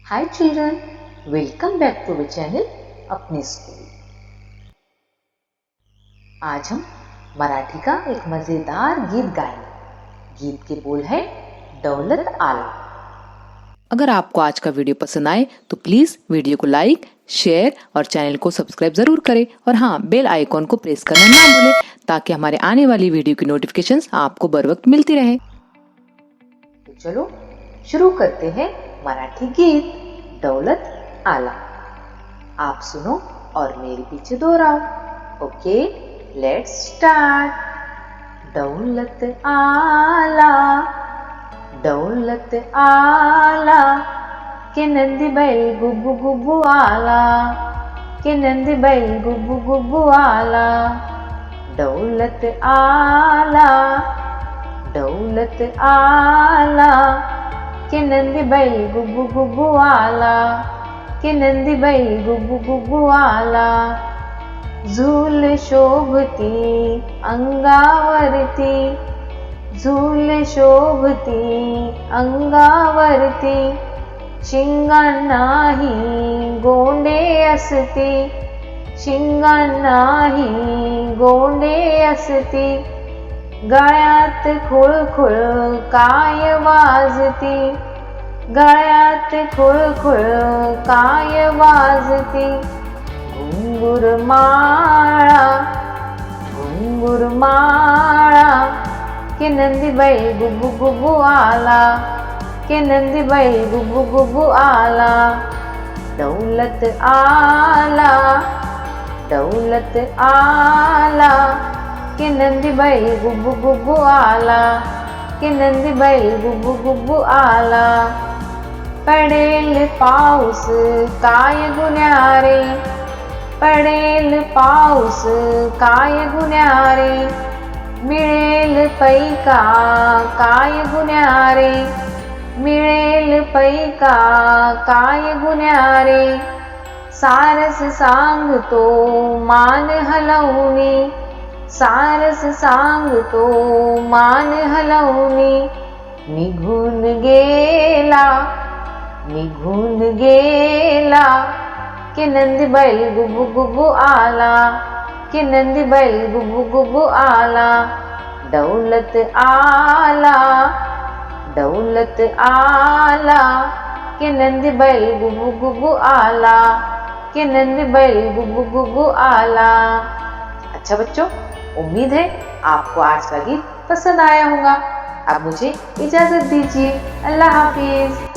Hi children, welcome back to our channel अपने school. आज हम मराठी का एक मजेदार गीत गाएंगे। गीत के बोल है दौलत आला। अगर आपको आज का वीडियो पसंद आए तो प्लीज वीडियो को लाइक, शेयर और चैनल को सब्सक्राइब जरूर करें और हाँ, बेल आइकॉन को प्रेस करना ना भूलें ताकि हमारे आने वाली वीडियो की नोटिफिकेशंस आपको बर वक्त मिलती रहे। तो चलो शुरू करते हैं मराठी गीत दौलत आला। आप सुनो और मेरे पीछे दोहराओ। Okay, let's start. दौलत आला, दौलत आला, के नंदी बैल गुब्बू गुब्बू आला, के नंदी बैल गुब्बू गुब्बू आला। दौलत आला, दौलत आला, के नंदी बैल गुब्बू गुब्बू आला, के नंदी बैल गुब्बू गुब्बू आला। झूल शोभती अंगावरती, झूल शोभती अंगावरती, शिंगांनाही गोंडे असती, शिंगांनाही गोंडे असती। गळ्यात खुळखुळ काय वाजती, गळ्यात खुळखुळ काय वाजती। घुंगुर माळा, घुंगुर माळा, के नंदी बैल गुब्बू गुब्बू आला, के नंदी बैल गुब्बू गुब्बू आला। दौलत आला, दौलत आला, के नंदी बैल गुब्बू गुब्बू आला, के नंदी बैल गुब्बू गुब्बू आला। पडेल पाऊस काय गुन्ह्यारे, पडेल पाऊस काय गुन्ह्यारे, मिळेल पैका काय गुन्ह्यारे, मिळेल पैका काय गुन्ह्यारे। सारस सांगतो मान हलवणी, सारस सांगतो मान हलवणी। निघून गेला, निघून गेला, के नंदी बैल गुब्बू गुब्बू आला, के नंदी बैल गुब्बू गुब्बू आला। दौलत आला, दौलत आला, के नंदी बैल गुब्बू गुब्बू आला, के नंदी बैल गुब्बू गुब्बू आला। अच्छा बच्चों, उम्मीद है आपको आज का गीत पसंद आया होगा। अब मुझे इजाजत दीजिए। अल्लाह हाफिज।